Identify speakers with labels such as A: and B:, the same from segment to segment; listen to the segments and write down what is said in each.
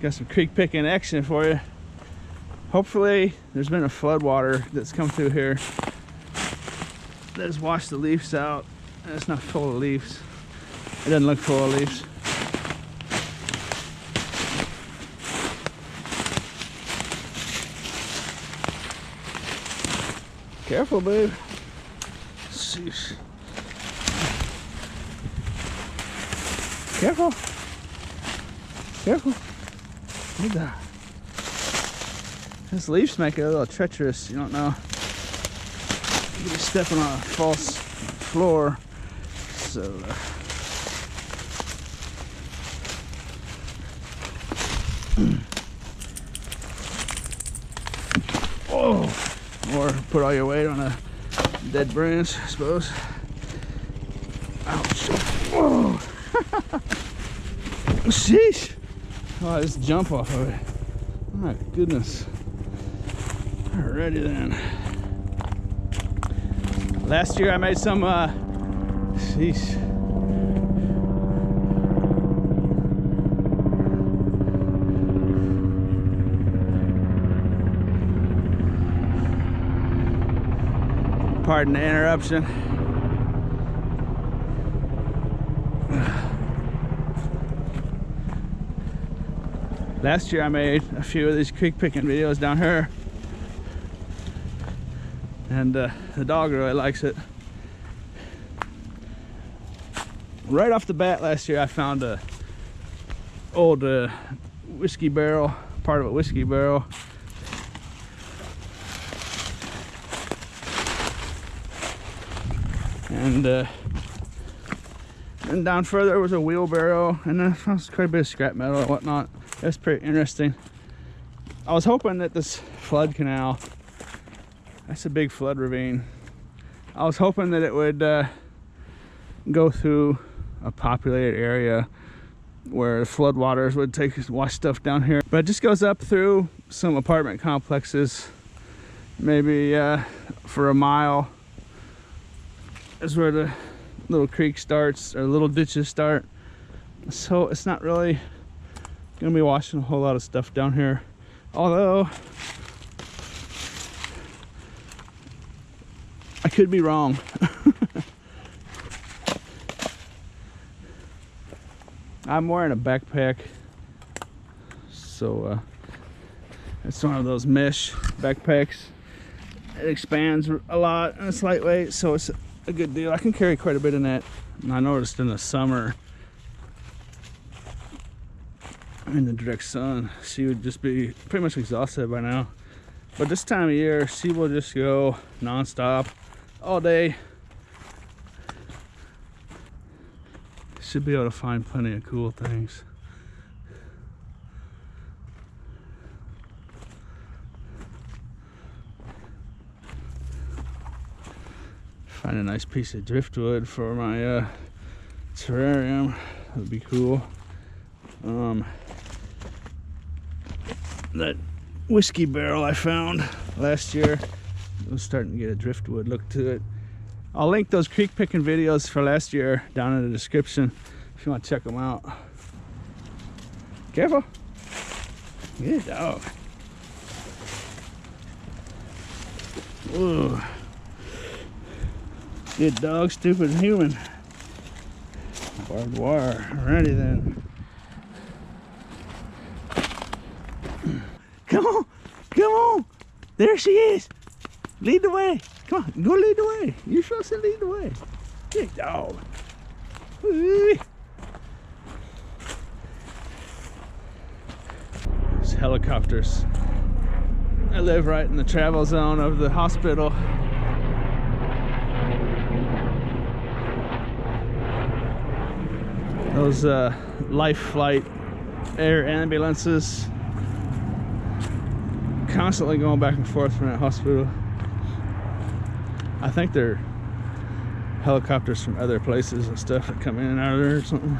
A: Got some creek picking action for you. Hopefully there's been a flood water that's come through here that has washed the leaves out, and it's not full of leaves. It doesn't look full of leaves. Careful, babe. Sheesh. Careful. Careful. Good dog. These leaves make it a little treacherous. You don't know. You're stepping on a false floor. So, oh, or put all your weight on a dead branch, I suppose. Ouch. Whoa. Sheesh. Oh, I just jump off of it. My goodness. Alrighty then. Last year I made some, sheesh. Pardon the interruption. Last year I made a few of these creek picking videos down here, and the dog really likes it. Right off the bat last year I found a old whiskey barrel, part of a whiskey barrel. And then down further was a wheelbarrow, and then I found quite a bit of scrap metal and whatnot. That's pretty interesting. I was hoping that this flood canal, that's a big flood ravine, I was hoping that it would go through a populated area where flood waters would wash stuff down here. But it just goes up through some apartment complexes, maybe for a mile is where the little creek starts, or little ditches start. So it's not really gonna be washing a whole lot of stuff down here, although I could be wrong. I'm wearing a backpack, so it's one of those mesh backpacks. It expands a lot and it's lightweight, so it's a good deal. I can carry quite a bit in that. And I noticed in the summer, in the direct sun, she would just be pretty much exhausted by now. But this time of year, she will just go non-stop all day. Should be able to find plenty of cool things. Find a nice piece of driftwood for my terrarium. That'd be cool. That whiskey barrel I found last year, it was starting to get a driftwood look to it. I'll link those creek picking videos for last year down in the description if you want to check them out. Careful. Good dog. Ooh. Good dog, stupid human. Barbed wire. Alrighty then. Come on, come on. There she is. Lead the way. Come on, go lead the way. You're supposed to lead the way. Good dog. There's helicopters. I live right in the travel zone of the hospital. Those life flight air ambulances constantly going back and forth from that hospital. I think they're helicopters from other places and stuff that come in and out of there or something.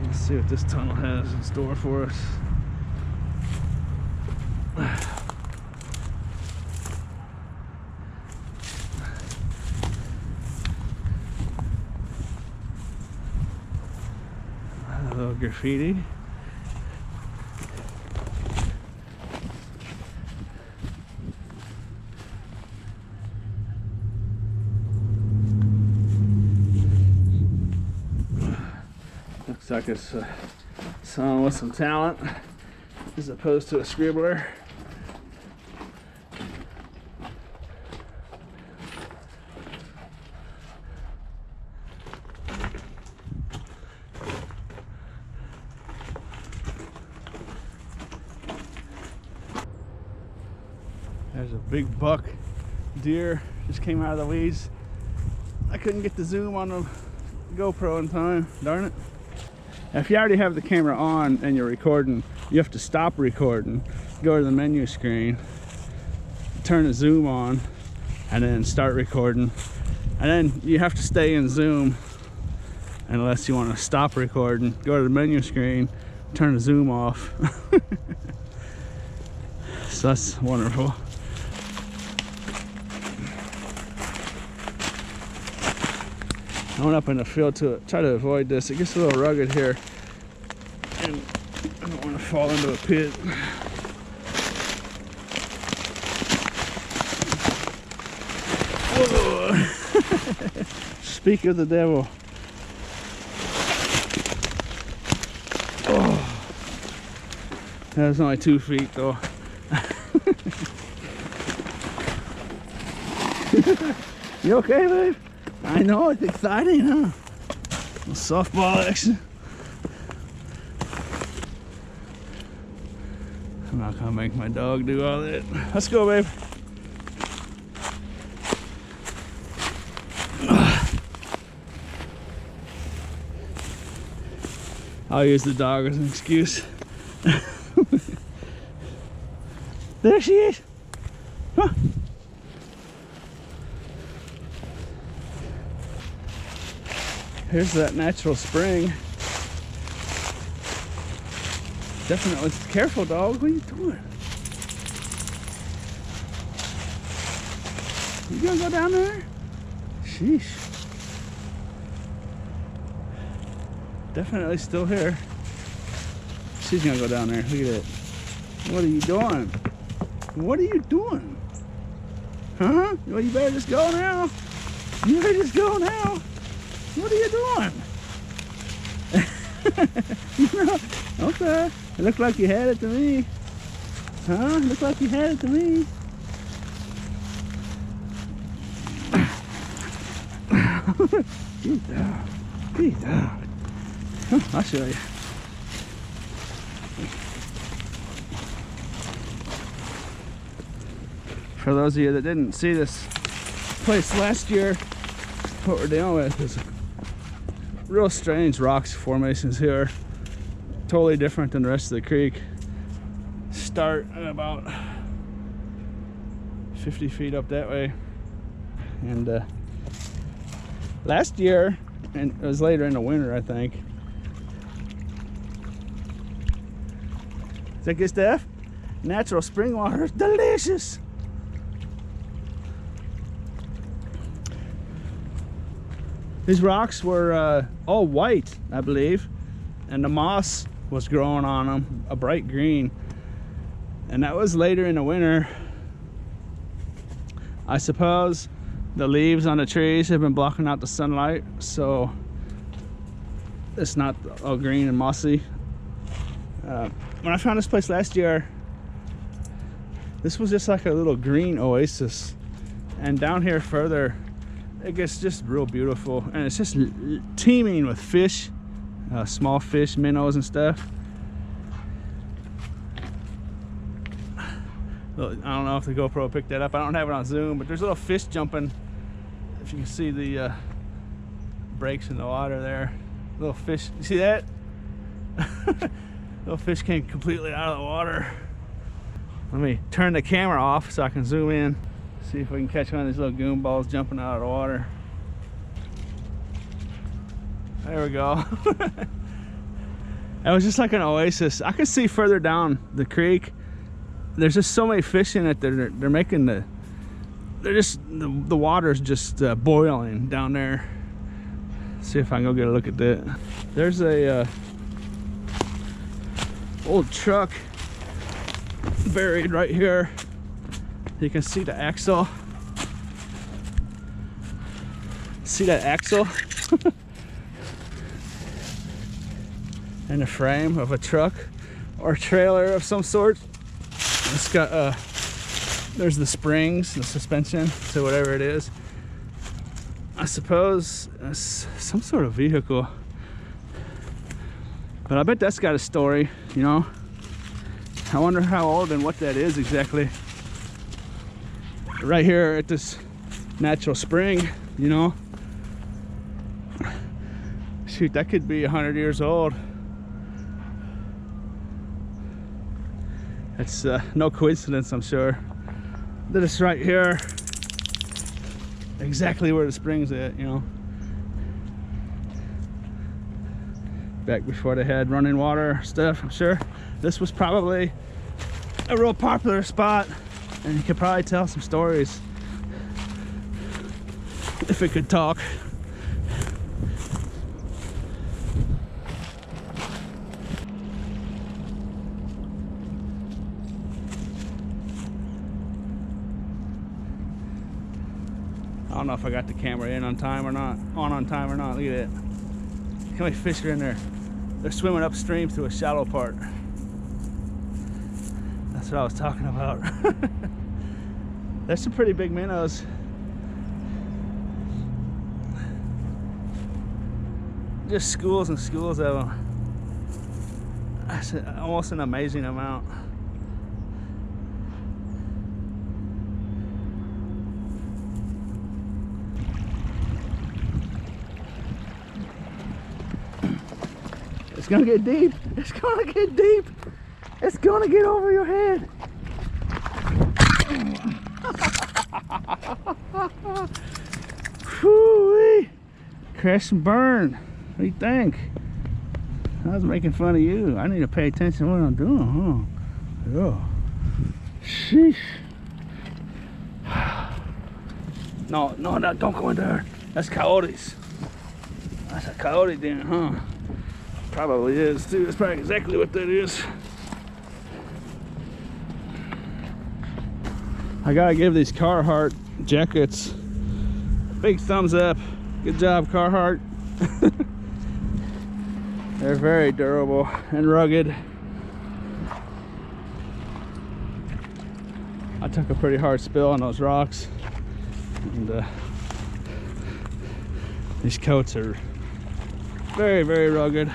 A: Let's see what this tunnel has in store for us. A little graffiti. like it's someone with some talent as opposed to a scribbler. There's a big buck deer just came out of the weeds. I couldn't get the zoom on the GoPro in time, darn it. If you already have the camera on and you're recording, you have to stop recording, go to the menu screen, turn the zoom on, and then start recording. And then you have to stay in zoom unless you want to stop recording, go to the menu screen, turn the zoom off. So that's wonderful. I went up in the field to try to avoid this. It gets a little rugged here, and I don't want to fall into a pit. Whoa. Speak of the devil. Oh. That was only 2 feet though. You okay, babe? I know, it's exciting, huh? Softball action. I'm not gonna make my dog do all that. Let's go, babe. I'll use the dog as an excuse. There she is. Huh. Here's that natural spring. Definitely careful, dog. What are you doing? You gonna go down there? Sheesh. Definitely still here. She's gonna go down there. Look at it. What are you doing? What are you doing? Huh? Well, you better just go now. You better just go now. What are you doing? No. Okay. It looked like you had it to me. Huh? It looked like you had it to me. Good dog. Good dog. Huh, I'll show you. For those of you that didn't see this place last year, what we're dealing with is real strange rocks formations here. Totally different than the rest of the creek. Start at about 50 feet up that way. And last year, and it was later in the winter, I think. Is that good stuff? Natural spring water is delicious. These rocks were all white, I believe, and the moss was growing on them, a bright green. And that was later in the winter. I suppose the leaves on the trees have been blocking out the sunlight, so it's not all green and mossy. When I found this place last year, this was just like a little green oasis. And down here further, it gets just real beautiful, and it's just teeming with fish, small fish, minnows and stuff. I don't know if the GoPro picked that up. I don't have it on zoom, but there's little fish jumping. If you can see the breaks in the water there. Little fish, you see that? Little fish came completely out of the water. Let me turn the camera off so I can zoom in. See if we can catch one of these little goon balls jumping out of the water. There we go. It was just like an oasis. I could see further down the creek. There's just so many fish in it that they're making the water's just boiling down there. See if I can go get a look at that. There's a old truck buried right here. You can see the axle. See that axle? in the frame of a truck or trailer of some sort. It's got there's the springs, the suspension, so whatever it is, I suppose it's some sort of vehicle. But I bet that's got a story, you know. I wonder how old and what that is exactly. Right here at this natural spring, you know. Shoot, that could be 100 years old. It's no coincidence, I'm sure, that it's right here, exactly where the spring's at, you know. Back before they had running water stuff, I'm sure this was probably a real popular spot, and you could probably tell some stories if it could talk. I don't know if I got the camera in on time or not, on time or not. Look at it. How many fish are in there? They're swimming upstream through a shallow part. That's what I was talking about. There's some pretty big minnows. Just schools and schools of them. That's almost an amazing amount. It's gonna get deep. It's gonna get deep. It's gonna get over your head. Whoo-wee. Crash and burn. What do you think? I was making fun of you. I need to pay attention to what I'm doing, huh? Yeah. Sheesh. No, don't go in there. That's coyotes. That's a coyote den, huh? Probably is too. That's probably exactly what that is. I gotta give these Carhartt jackets a big thumbs up. Good job, Carhartt. They're very durable and rugged. I took a pretty hard spill on those rocks, and these coats are very, very rugged.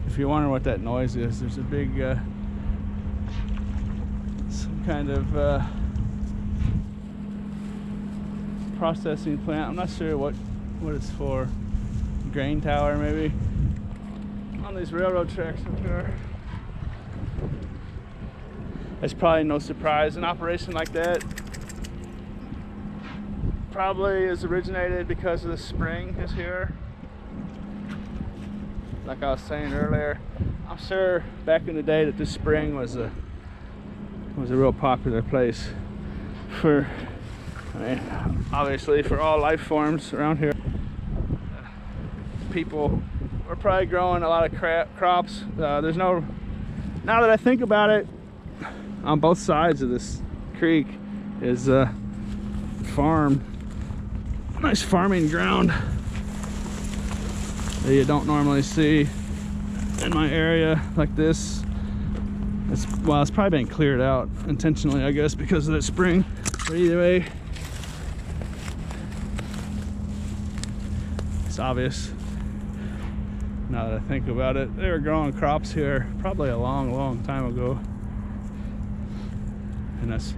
A: If you're wondering what that noise is, there's a big some kind of processing plant. I'm not sure what it's for. Grain tower maybe, on these railroad tracks up here. It's probably no surprise. An operation like that probably is originated because of the spring is here. Like I was saying earlier, I'm sure back in the day that this spring was a real popular place for, I mean, obviously for all life forms around here. People were probably growing a lot of crops. There's no, now that I think about it, on both sides of this creek is farm, nice farming ground that you don't normally see in my area like this. It's probably been cleared out intentionally, I guess, because of that spring. But either way, it's obvious now that I think about it. They were growing crops here probably a long time ago, and that's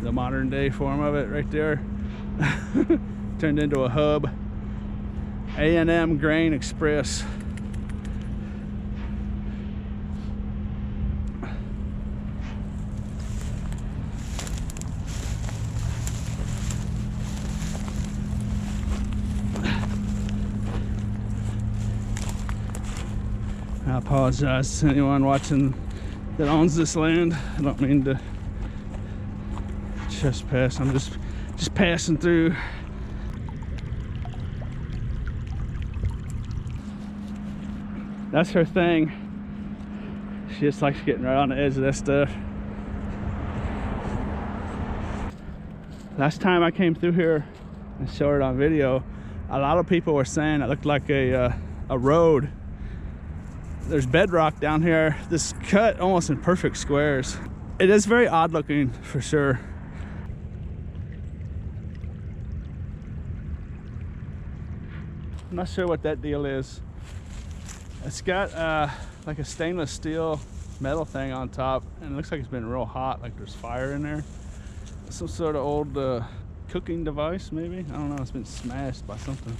A: the modern day form of it right there. Turned into a hub. A&M Grain Express. I apologize to anyone watching that owns this land. I don't mean to trespass. I'm just passing through. That's her thing. She just likes getting right on the edge of that stuff. Last time I came through here and showed it on video, A lot of people were saying it looked like a road. There's bedrock down here. This cut almost in perfect squares. It is very odd looking for sure. I'm not sure what that deal is. It's got like a stainless steel metal thing on top, and it looks like it's been real hot, like there's fire in there. Some sort of old cooking device maybe? I don't know, it's been smashed by something.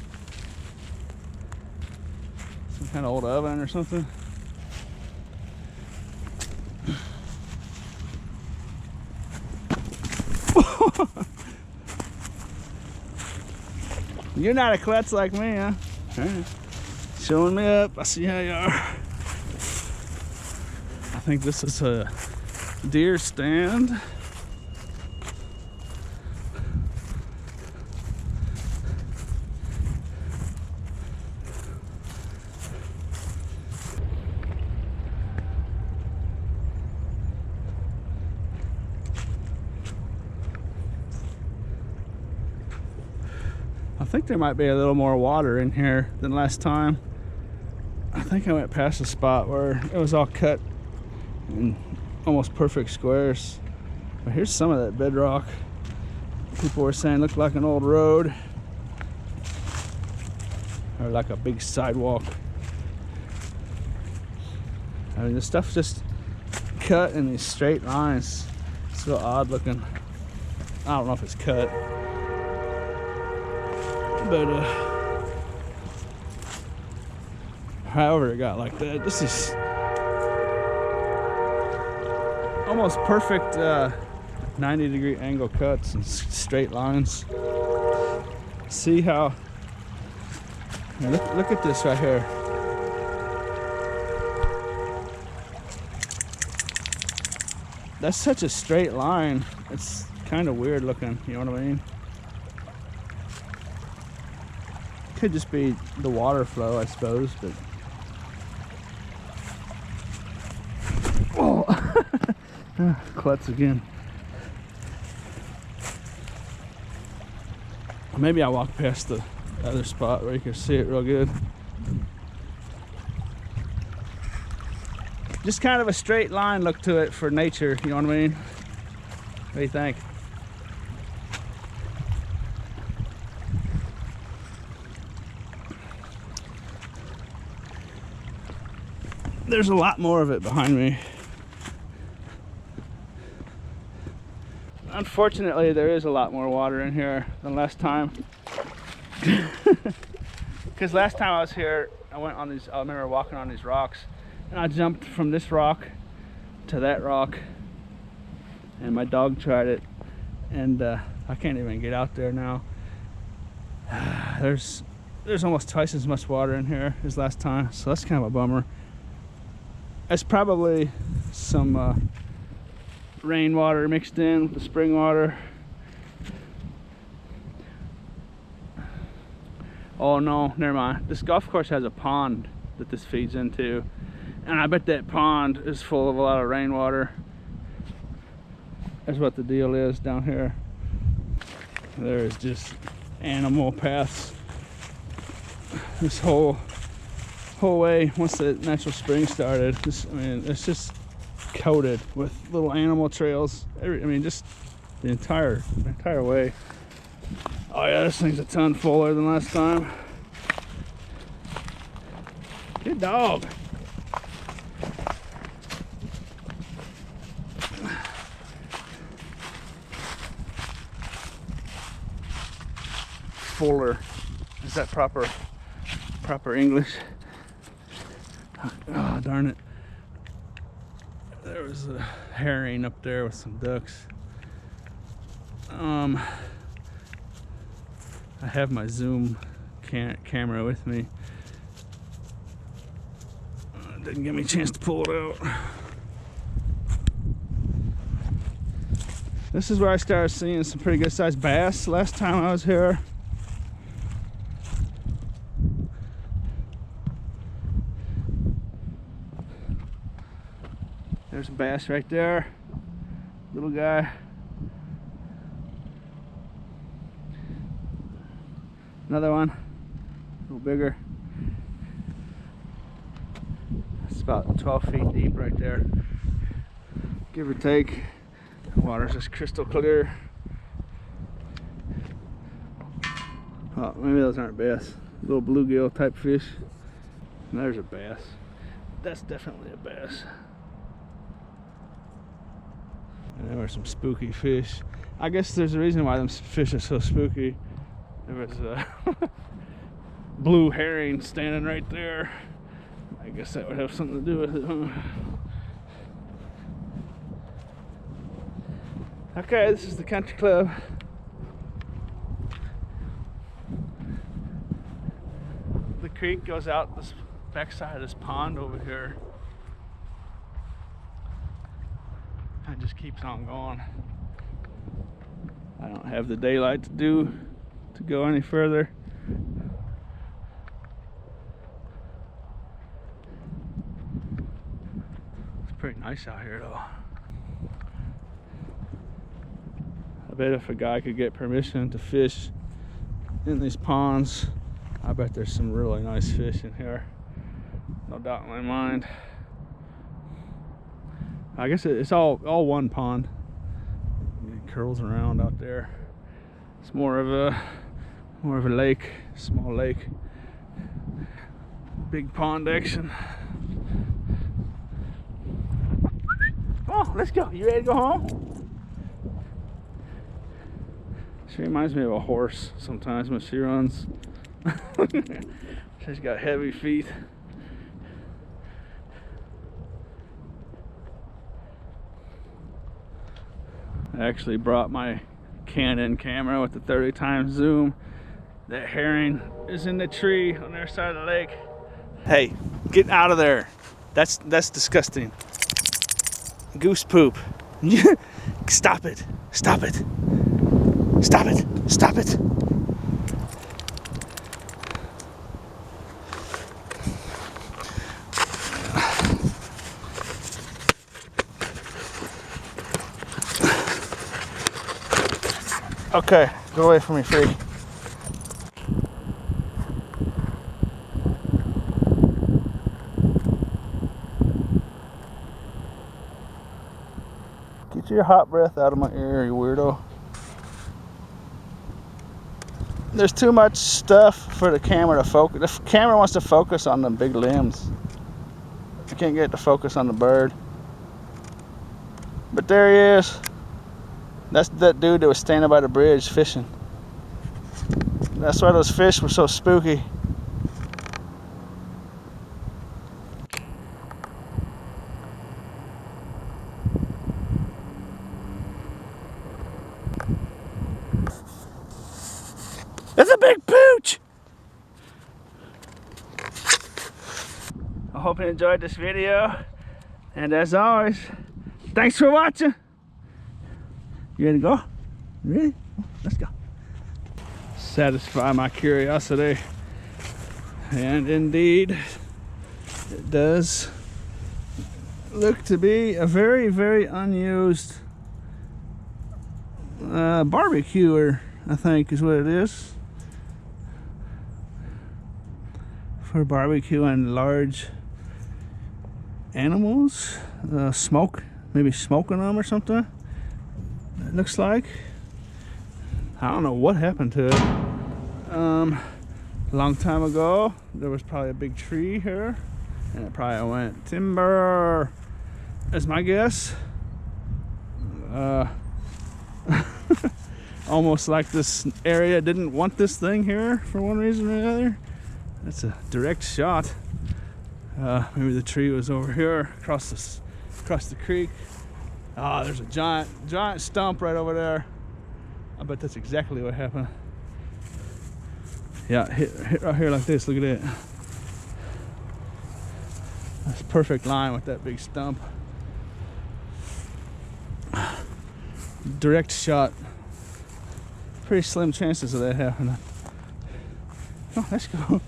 A: Some kind of old oven or something. You're not a klutz like me, huh? All right. Showing me up. I see how you are. I think this is a deer stand. I think there might be a little more water in here than last time. I think I went past a spot where it was all cut in almost perfect squares. But here's some of that bedrock. People were saying looked like an old road or like a big sidewalk. I mean, this stuff's just cut in these straight lines. It's real odd looking. I don't know if it's cut. But however it got like that, this is almost perfect 90-degree angle cuts and straight lines. See how, look at this right here. That's such a straight line. It's kind of weird looking, you know what I mean? Could just be the water flow, I suppose, but oh, klutz again. Maybe I walk past the other spot where you can see it real good. Just kind of a straight line look to it for nature, you know what I mean? What do you think? There's a lot more of it behind me. Unfortunately, there is a lot more water in here than last time. Because last time I was here, I remember walking on these rocks, and I jumped from this rock to that rock, and my dog tried it, and I can't even get out there now. There's almost twice as much water in here as last time, so that's kind of a bummer. It's probably some rainwater mixed in with the spring water. Oh no, never mind. This golf course has a pond that this feeds into, and I bet that pond is full of a lot of rainwater. That's what the deal is down here. There is just animal paths this whole way. Once the natural spring started, I mean, it's just coated with little animal trails. I mean, just the entire way. Oh yeah, this thing's a ton fuller than last time. Good dog. Fuller. Is that proper English? Oh, darn it. There was a herring up there with some ducks. I have my zoom camera with me. Didn't give me a chance to pull it out. This is where I started seeing some pretty good sized bass last time I was here. There's a bass right there, little guy. Another one. bigger. It's about 12 feet deep right there, give or take. The water's just crystal clear. Oh, maybe those aren't bass. Little bluegill type fish. And there's a bass. That's definitely a bass. And there were some spooky fish. I guess there's a reason why them fish are so spooky. There was a blue herring standing right there. I guess that would have something to do with it, huh? Okay, this is the country club. The creek goes out this backside of this pond over here. It just keeps on going. I don't have the daylight to go any further. It's pretty nice out here though. I bet if a guy could get permission to fish in these ponds, I bet there's some really nice fish in here. No doubt in my mind. I guess it's all one pond. It curls around out there. It's more of a lake, small lake. Big pond action. Come on, let's go. You ready to go home? She reminds me of a horse sometimes when she runs. She's got heavy feet. I actually brought my Canon camera with the 30 times zoom. That herring is in the tree on their side of the lake. Hey, get out of there. That's disgusting. Goose poop. Stop it. Stop it. Stop it. Stop it. Okay, go away from me, freak. Get your hot breath out of my ear, you weirdo. There's too much stuff for the camera to focus. The camera wants to focus on the big limbs. I can't get it to focus on the bird. But there he is. That's that dude that was standing by the bridge fishing. That's why those fish were so spooky. It's a big pooch! I hope you enjoyed this video. And as always, thanks for watching. You ready to go? You ready? Let's go. Satisfy my curiosity. And indeed, it does look to be a very, very unused barbecuer, I think is what it is. For barbecuing large animals. Maybe smoking them or something. It looks like. I don't know what happened to it. A long time ago there was probably a big tree here and it probably went timber, is my guess. Almost like this area didn't want this thing here for one reason or another. That's a direct shot. Maybe the tree was over here across the creek. Ah, there's a giant stump right over there. I bet that's exactly what happened. Yeah, hit right here like this. Look at it. That's a perfect line with that big stump. Direct shot. Pretty slim chances of that happening. Come on, let's go.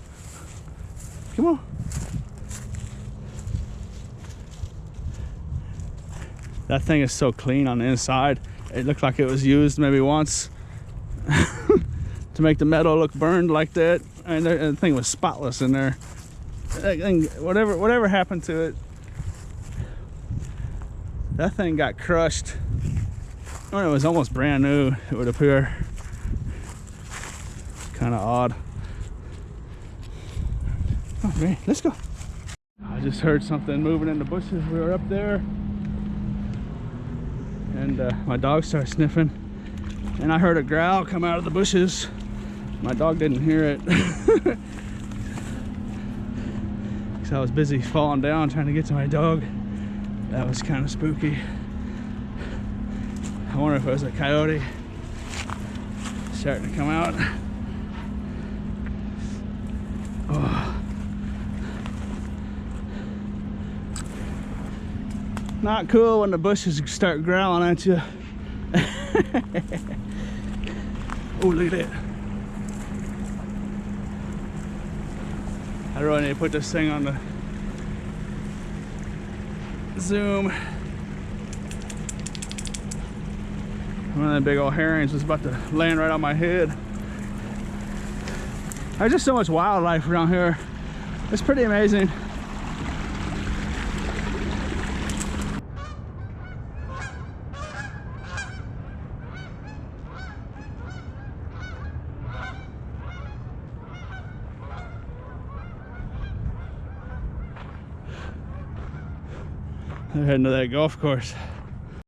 A: Come on. That thing is so clean on the inside. It looked like it was used maybe once to make the metal look burned like that. I mean, the thing was spotless in there. And whatever happened to it, that thing got crushed when it was almost brand new, it would appear. Kind of odd. Oh man, let's go. I just heard something moving in the bushes. We were up there, and my dog started sniffing, and I heard a growl come out of the bushes. My dog didn't hear it. I was busy falling down trying to get to my dog. That was kind of spooky. I wonder if it was a coyote starting to come out. Oh. Not cool when the bushes start growling at you. Oh, look at that. I really need to put this thing on the zoom. One of the big old herrings was about to land right on my head. There's just so much wildlife around here. It's pretty amazing. They're heading to that golf course.